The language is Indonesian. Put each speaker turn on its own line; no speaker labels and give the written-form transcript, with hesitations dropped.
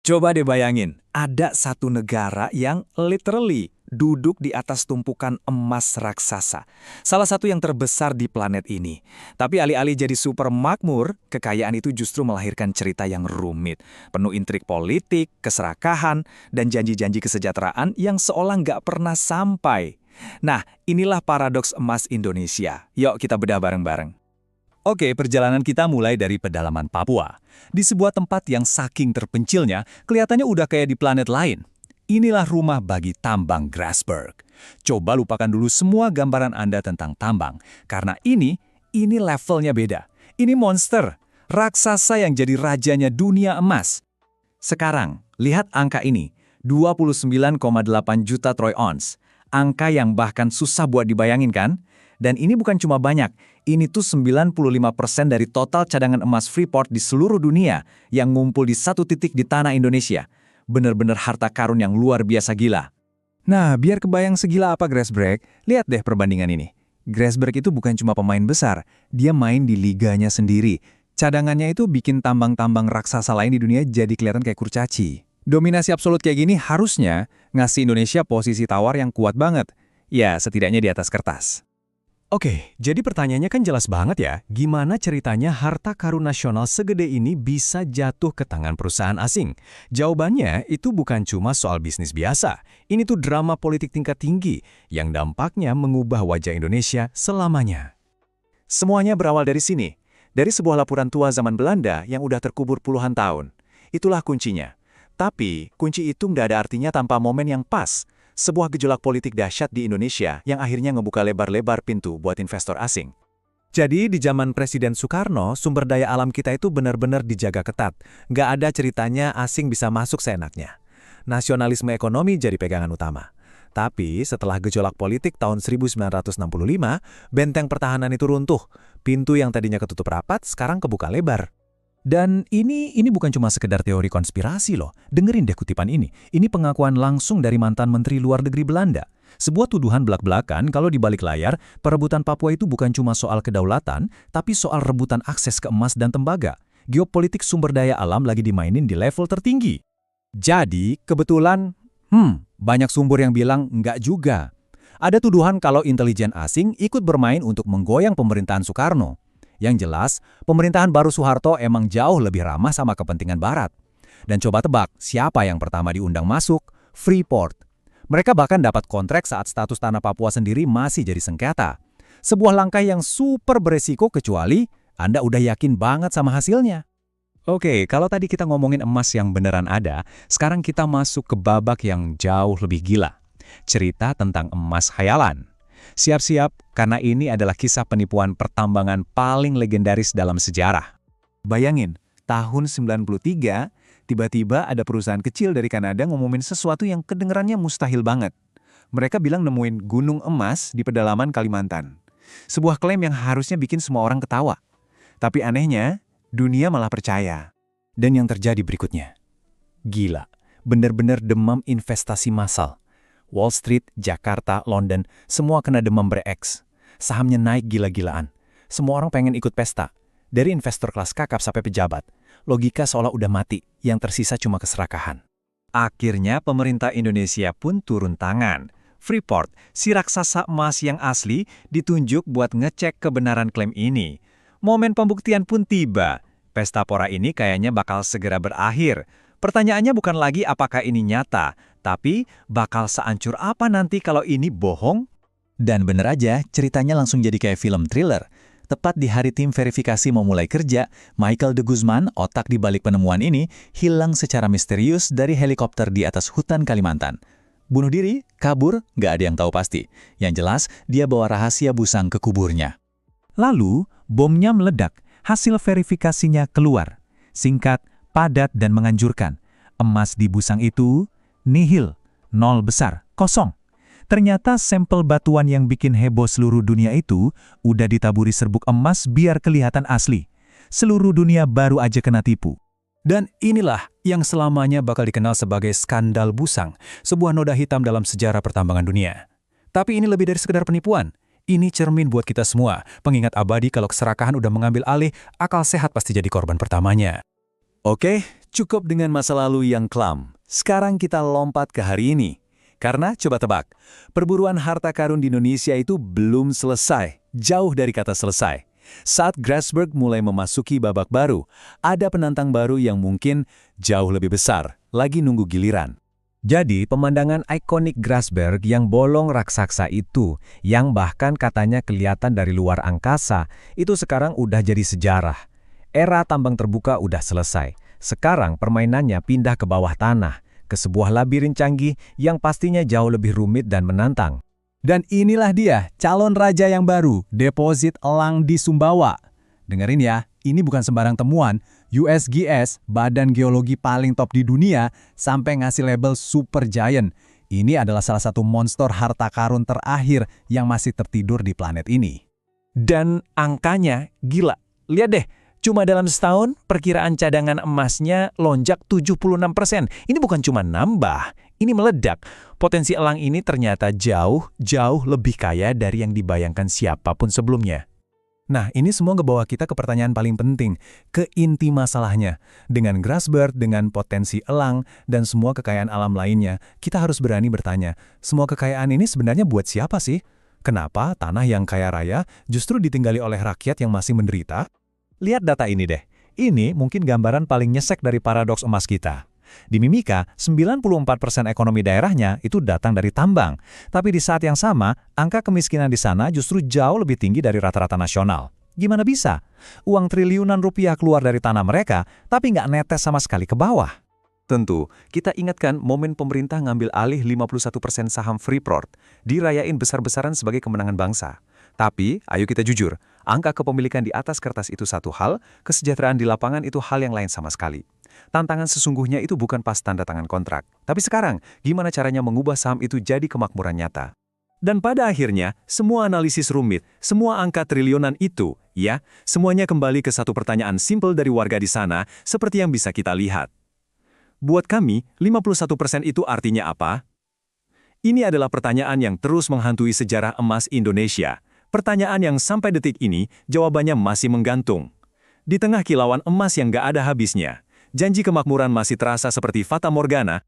Coba deh bayangin, ada satu negara yang literally duduk di atas tumpukan emas raksasa. Salah satu yang terbesar di planet ini. Tapi alih-alih jadi super makmur, kekayaan itu justru melahirkan cerita yang rumit. Penuh intrik politik, keserakahan, dan janji-janji kesejahteraan yang seolah nggak pernah sampai. Nah, inilah paradoks emas Indonesia. Yuk kita bedah bareng-bareng.
Oke, perjalanan kita mulai dari pedalaman Papua. Di sebuah tempat yang saking terpencilnya, kelihatannya udah kayak di planet lain. Inilah rumah bagi tambang Grasberg. Coba lupakan dulu semua gambaran Anda tentang tambang, karena ini levelnya beda. Ini monster, raksasa yang jadi rajanya dunia emas. Sekarang, lihat angka ini, 29,8 juta troy ounce. Angka yang bahkan susah buat dibayangin kan? Dan ini bukan cuma banyak, ini tuh 95% dari total cadangan emas Freeport di seluruh dunia yang ngumpul di satu titik di tanah Indonesia. Bener-bener harta karun yang luar biasa gila.
Nah, biar kebayang segila apa Grasberg, lihat deh perbandingan ini. Grasberg itu bukan cuma pemain besar, dia main di liganya sendiri. Cadangannya itu bikin tambang-tambang raksasa lain di dunia jadi kelihatan kayak kurcaci. Dominasi absolut kayak gini harusnya ngasih Indonesia posisi tawar yang kuat banget. Ya, setidaknya di atas kertas.
Oke, jadi pertanyaannya kan jelas banget ya, gimana ceritanya harta karun nasional segede ini bisa jatuh ke tangan perusahaan asing? Jawabannya itu bukan cuma soal bisnis biasa, ini tuh drama politik tingkat tinggi yang dampaknya mengubah wajah Indonesia selamanya.
Semuanya berawal dari sini, dari sebuah laporan tua zaman Belanda yang udah terkubur puluhan tahun. Itulah kuncinya. Tapi, kunci itu nggak ada artinya tanpa momen yang pas. Sebuah gejolak politik dahsyat di Indonesia yang akhirnya ngebuka lebar-lebar pintu buat investor asing.
Jadi di zaman Presiden Soekarno, sumber daya alam kita itu benar-benar dijaga ketat. Nggak ada ceritanya asing bisa masuk seenaknya. Nasionalisme ekonomi jadi pegangan utama. Tapi setelah gejolak politik tahun 1965, benteng pertahanan itu runtuh. Pintu yang tadinya ketutup rapat sekarang kebuka lebar. Dan ini bukan cuma sekedar teori konspirasi loh. Dengerin deh kutipan ini. Ini pengakuan langsung dari mantan Menteri Luar Negeri Belanda. Sebuah tuduhan belak-belakan kalau di balik layar, perebutan Papua itu bukan cuma soal kedaulatan, tapi soal rebutan akses ke emas dan tembaga. Geopolitik sumber daya alam lagi dimainin di level tertinggi. Jadi, kebetulan, banyak sumber yang bilang enggak juga. Ada tuduhan kalau intelijen asing ikut bermain untuk menggoyang pemerintahan Soekarno. Yang jelas, pemerintahan baru Soeharto emang jauh lebih ramah sama kepentingan Barat. Dan coba tebak, siapa yang pertama diundang masuk? Freeport. Mereka bahkan dapat kontrak saat status tanah Papua sendiri masih jadi sengketa. Sebuah langkah yang super beresiko kecuali Anda udah yakin banget sama hasilnya. Oke, kalau tadi kita ngomongin emas yang beneran ada, sekarang kita masuk ke babak yang jauh lebih gila. Cerita tentang emas khayalan. Siap-siap, karena ini adalah kisah penipuan pertambangan paling legendaris dalam sejarah.
Bayangin, tahun 93, tiba-tiba ada perusahaan kecil dari Kanada ngumumin sesuatu yang kedengerannya mustahil banget. Mereka bilang nemuin gunung emas di pedalaman Kalimantan. Sebuah klaim yang harusnya bikin semua orang ketawa. Tapi anehnya, dunia malah percaya.
Dan yang terjadi berikutnya. Gila, bener-bener demam investasi massal. Wall Street, Jakarta, London, semua kena demam ber-X. Sahamnya naik gila-gilaan. Semua orang pengen ikut pesta. Dari investor kelas kakap sampai pejabat. Logika seolah udah mati, yang tersisa cuma keserakahan.
Akhirnya pemerintah Indonesia pun turun tangan. Freeport, si raksasa emas yang asli, ditunjuk buat ngecek kebenaran klaim ini. Momen pembuktian pun tiba. Pesta pora ini kayaknya bakal segera berakhir. Pertanyaannya bukan lagi apakah ini nyata, tapi bakal seancur apa nanti kalau ini bohong?
Dan bener aja, ceritanya langsung jadi kayak film thriller. Tepat di hari tim verifikasi mau mulai kerja, Michael de Guzman, otak di balik penemuan ini, hilang secara misterius dari helikopter di atas hutan Kalimantan. Bunuh diri, kabur, nggak ada yang tahu pasti. Yang jelas, dia bawa rahasia busang ke kuburnya.
Lalu, bomnya meledak, hasil verifikasinya keluar. Singkat, padat dan menganjurkan. Emas di busang itu nihil, nol besar, kosong. Ternyata sampel batuan yang bikin heboh seluruh dunia itu udah ditaburi serbuk emas biar kelihatan asli. Seluruh dunia baru aja kena tipu. Dan inilah yang selamanya bakal dikenal sebagai skandal busang, sebuah noda hitam dalam sejarah pertambangan dunia. Tapi ini lebih dari sekedar penipuan. Ini cermin buat kita semua, pengingat abadi kalau keserakahan udah mengambil alih, akal sehat pasti jadi korban pertamanya.
Oke, Cukup dengan masa lalu yang kelam. Sekarang kita lompat ke hari ini. Karena coba tebak, perburuan harta karun di Indonesia itu belum selesai. Jauh dari kata selesai. Saat Grasberg mulai memasuki babak baru, ada penantang baru yang mungkin jauh lebih besar, lagi nunggu giliran.
Jadi, pemandangan ikonik Grasberg yang bolong raksasa itu, yang bahkan katanya kelihatan dari luar angkasa, itu sekarang udah jadi sejarah. Era tambang terbuka udah selesai. Sekarang permainannya pindah ke bawah tanah, ke sebuah labirin canggih yang pastinya jauh lebih rumit dan menantang.
Dan inilah dia, calon raja yang baru, deposit elang di Sumbawa. Dengerin ya, ini bukan sembarang temuan. USGS, badan geologi paling top di dunia, sampai ngasih label Super Giant. Ini adalah salah satu monster harta karun terakhir yang masih tertidur di planet ini.
Dan angkanya gila. Lihat deh, cuma dalam setahun perkiraan cadangan emasnya lonjak 76%. Ini bukan cuma nambah, ini meledak. Potensi elang ini ternyata jauh lebih kaya dari yang dibayangkan siapapun sebelumnya.
Nah, ini semua ngebawa kita ke pertanyaan paling penting, ke inti masalahnya. Dengan Grasberg, dengan potensi elang, dan semua kekayaan alam lainnya, kita harus berani bertanya, semua kekayaan ini sebenarnya buat siapa sih? Kenapa tanah yang kaya raya justru ditinggali oleh rakyat yang masih menderita? Lihat data ini deh. Ini mungkin gambaran paling nyesek dari paradoks emas kita. Di Mimika, 94% ekonomi daerahnya itu datang dari tambang. Tapi di saat yang sama, angka kemiskinan di sana justru jauh lebih tinggi dari rata-rata nasional. Gimana bisa? Uang triliunan rupiah keluar dari tanah mereka, tapi nggak netes sama sekali ke bawah.
Tentu, kita ingatkan momen pemerintah ngambil alih 51% saham Freeport, dirayain besar-besaran sebagai kemenangan bangsa. Tapi, ayo kita jujur, angka kepemilikan di atas kertas itu satu hal, kesejahteraan di lapangan itu hal yang lain sama sekali. Tantangan sesungguhnya itu bukan pas tanda tangan kontrak. Tapi sekarang, gimana caranya mengubah saham itu jadi kemakmuran nyata? Dan pada akhirnya, semua analisis rumit, semua angka triliunan itu, ya, semuanya kembali ke satu pertanyaan simpel dari warga di sana, seperti yang bisa kita lihat. Buat kami, 51% itu artinya apa? Ini adalah pertanyaan yang terus menghantui sejarah emas Indonesia. Pertanyaan yang sampai detik ini, jawabannya masih menggantung. Di tengah kilauan emas yang gak ada habisnya, janji kemakmuran masih terasa seperti fata morgana,